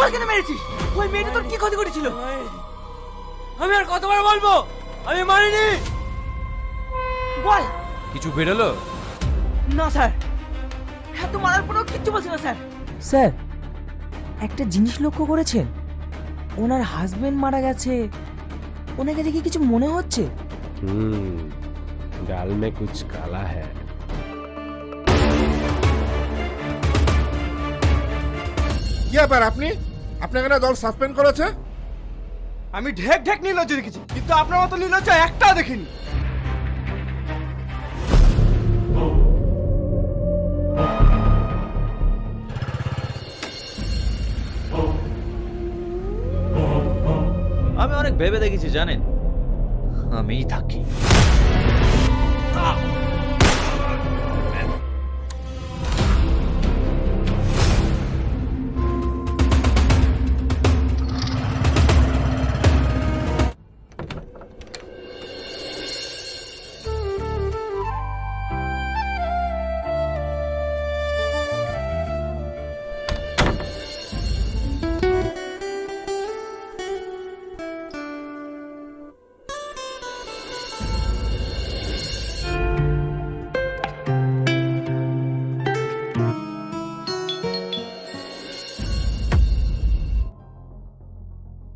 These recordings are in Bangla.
বল কেন মেরেছিস? ওই মেয়েটা তোর কি ক্ষতি করেছিল? আমি আর কতবার বলবো আমি মারিনি। বল। কিছু বেরোলো? না স্যার, এত মারার পরেও কিচ্ছু বলছে না স্যার। স্যার, একটা জিনিস লক্ষ্য করেছেন? ওনার হাজবেন্ড মারা গেছে, ওনাকে দেখে কিছু মনে হচ্ছে? दाल में कुछ काला है। কি ব্যাপার আপনি আপনাকে না দল সাসপেন্ড করেছে? আমি ঢেক ঢেক নির্লজ্জ দেখেছি, কিন্তু আপনার মতো নির্লজ্জ একটাও দেখিনি। আমি অনেক ভেবে দেখেছি জানেন, আমিই থাকি।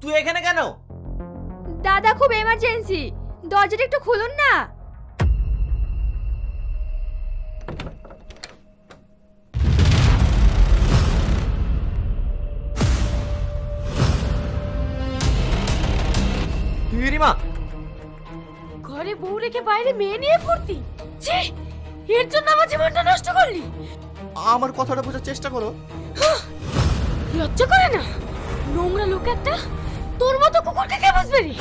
তুই এখানে কেন? দাদা খুব এমার্জেন্সি, দরজাটা একটু খুলুন না। রিমা, ঘরে বউ রেখে বাইরে মেয়ে নিয়ে ফুর্তি, ছি! এর জন্য আমার জীবনটা নষ্ট করলি। আমার কথাটা বোঝার চেষ্টা করো। লজ্জা করে না? নোংরা লোক একটা, তোর মতো কুকুরকে কে বাঁচবে রে?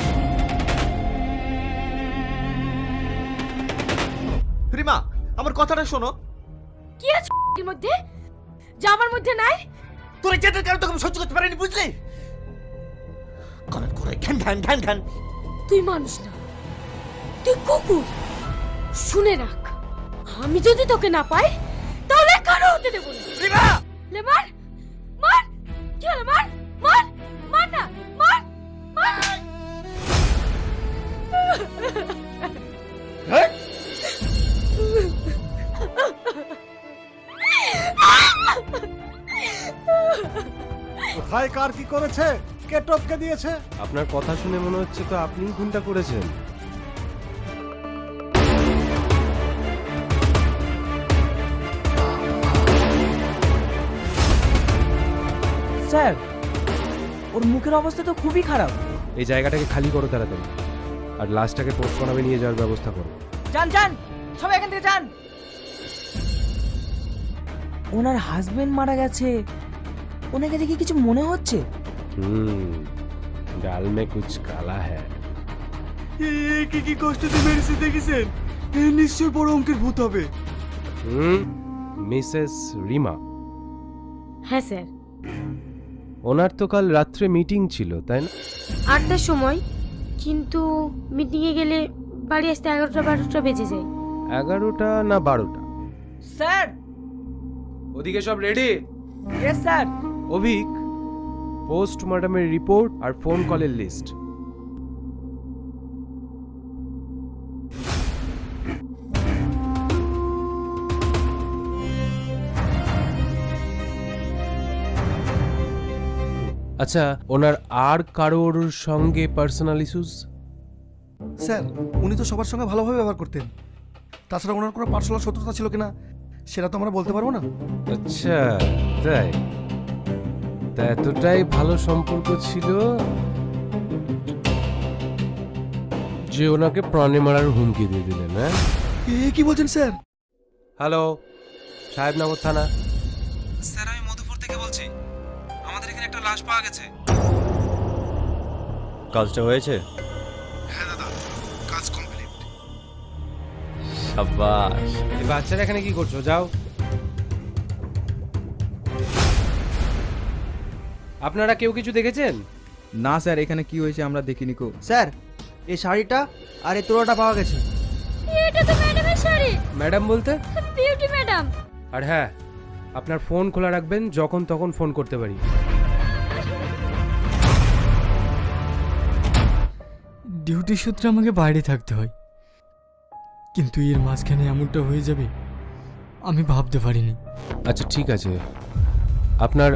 রিমা, আমার কথাটা শোনো। কি আছে এর মধ্যে যা আমার মধ্যে নাই? তোর যেটার কারণে তোকে আমি সহ্য করতে পারিনি, বুঝলি? কারণ করে ঘ্যান ঘ্যান ঘ্যান ঘ্যান। তুই মানুষ না, তুই কুকুর। শুনে রাখ, আমি যদি তোকে না পাই তাহলে কারো হতে দেবো না। রিমা! লে মার, মার! কি হলো? মার, মার, মার না, মার, মার! হ্যাঁ? কোথায় কার কি করেছে, কে টপকে দিয়েছে? আপনার কথা শুনে মনে হচ্ছে তো আপনিই খুনটা করেছেন। স্যার, ওর মুখের অবস্থা তো খুবই খারাপ। এই জায়গাটাকে খালি করো তাড়াতাড়ি, আর লাশটাকে পোস্টমর্টমে নিয়ে যাওয়ার ব্যবস্থা করো। যান যান, সবাই এখান থেকে যান। ওনার হাজবেন্ড মারা গেছে, ওনাকে দেখে কিছু মনে হচ্ছে? ডাল মে কুছ কালা হ্যায়। কি কি কষ্ট দিয়ে মেরেছে দেখেছেন? নিশ্চয়ই বড় অঙ্কের ভূত হবে। মিসেস রিমা, হ্যাঁ স্যার। ওনার তো কাল রাত্রে মিটিং ছিল তাই না? 8টার সময়, কিন্তু মিটিংয়ে গেলে বাড়ি আসতে 11টা-12টা বেজে যায়। 11টা না 12টা? স্যার। ওদিকে সব রেডি? Yes sir. অভিক, পোস্টমর্টমের রিপোর্ট আর ফোন কলের লিস্ট। আচ্ছা, ওনার আর কারোর সঙ্গে পার্সোনাল ইস্যুস? স্যার, উনি তো সবার সঙ্গে ভালোভাবে ব্যবহার করতেন। তাছাড়া ওনার কোনো পার্সোনাল শত্রুতা ছিল কিনা সেটা তো আমরা বলতে পারবো না। আচ্ছা তাই? তা এতটাই ভালো সম্পর্ক ছিল যে ওনাকে প্রাণে মারার হুমকি দিয়ে দিলেন? হ্যাঁ, কি বলছেন স্যার? হ্যালো, সাহেবনগর থানা। স্যার, আমি মধুপুর থেকে বলছি। আমাদের এখানে একটা লাশ পাওয়া গেছে। কাজটা হয়েছে? হ্যাঁ দাদা, কাজ কমপ্লিট। সাবাস। এই বাচ্চারা এখানে কি করছো? যাও। আপনারা কেউ কিছু দেখেছেন? না স্যার, এখানে কি হয়েছে আমরা দেখিনি কো। স্যার, এই শাড়িটা আর এই তোড়াটা পাওয়া গেছে। এটা তো ম্যাডামের শাড়ি। ম্যাডাম বলতে? Beauty madam. আর হ্যাঁ, আপনার ফোন খোলা রাখবেন, যখন তখন ফোন করতে পারি। ডিউটির সূত্রে আমাকে বাইরে থাকতে হয়, কিন্তু এর মাঝখানে এমনটা হয়ে যাবে আমি ভাবতে পারিনি। আচ্ছা ঠিক আছে, আপনার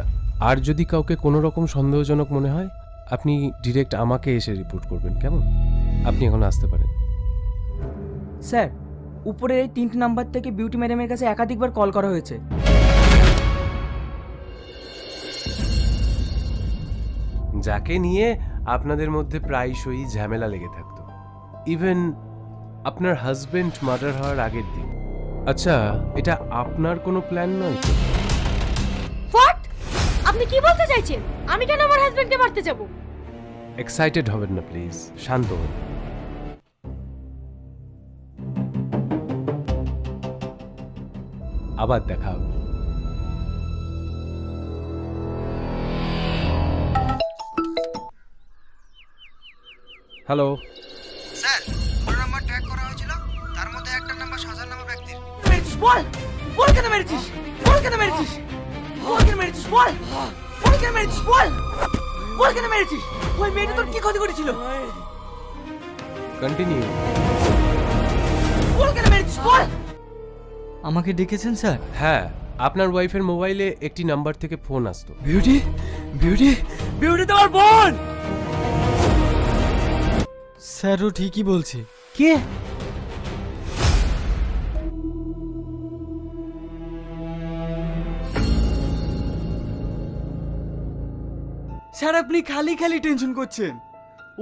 আর যদি কাউকে কোনো রকম সন্দেহজনক মনে হয় আপনি ডিরেক্ট আমাকে এসে রিপোর্ট করবেন, কেমন? আপনি এখন আসতে পারেন। স্যার, উপরের এই 3টি নাম্বার থেকে বিউটি ম্যাডামের কাছে একাধিকবার কল করা হয়েছে। যাকে নিয়ে আপনাদের মধ্যে প্রায়শই ঝামেলা লেগে থাকতো, ইভেন আপনার হাজবেন্ড মার্ডার হওয়ার আগের দিন। আচ্ছা, এটা আপনার কোনো প্ল্যান নয় তো? হোয়াট? আপনি কি বলতে চাইছেন? আমি কেন আমার হাজবেন্ডকে মারতে যাব? এক্সাইটেড হবেন না প্লিজ, শান্ত হন। আবার দেখা হবে। হ্যালো স্যার, দুটো নাম্বার ট্র্যাক করা হয়েছিল, তার মধ্যে একটা নাম্বার সাজার নামা ব্যক্তির। মেরেছিস বল, বল কেন মেরেছিস, বল কেন মেরেছিস, বল কেন মেরেছিস, বল বল কেন মেরেছিস, বল বল কেন মেরেছিস? ওই মেয়েটা তোর কি ক্ষতি করেছিল? কন্টিনিউ। বল কেন মেরেছিস, বল। আমাকে ডেকেছেন স্যার? হ্যাঁ, আপনার ওয়াইফের মোবাইলে একটি নাম্বার থেকে ফোন আসতো। বিউটি, বিউটি, বিউটি তোমার বোন। স্যার ও ঠিকই বলছে। কে? স্যার আপনি খালি খালি টেনশন করছেন,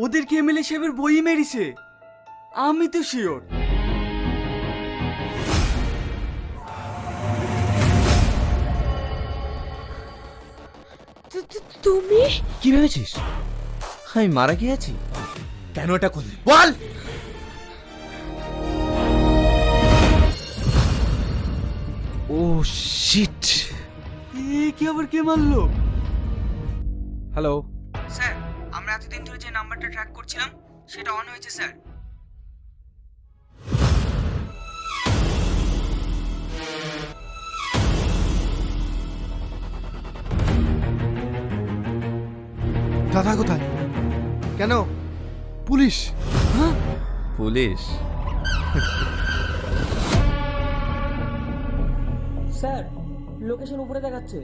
ওদেরকে এমএলএ সাহেবের বই মেরেছে, আমি তো শিওর। তুমি কি ভেবেছিস আমি মারা গিয়েছি? কেন এটা করলি বল। ও শিট! কি আবার কে মারলো? হ্যালো, স্যার, আমরা এতদিন ধরে যে নাম্বারটা ট্র্যাক করছিলাম সেটা অন হয়েছে স্যার। দাদা কোথায়? কেন? পুলিশ? পুলিশ? স্যার, লোকেশন উপরে দেখাচ্ছে।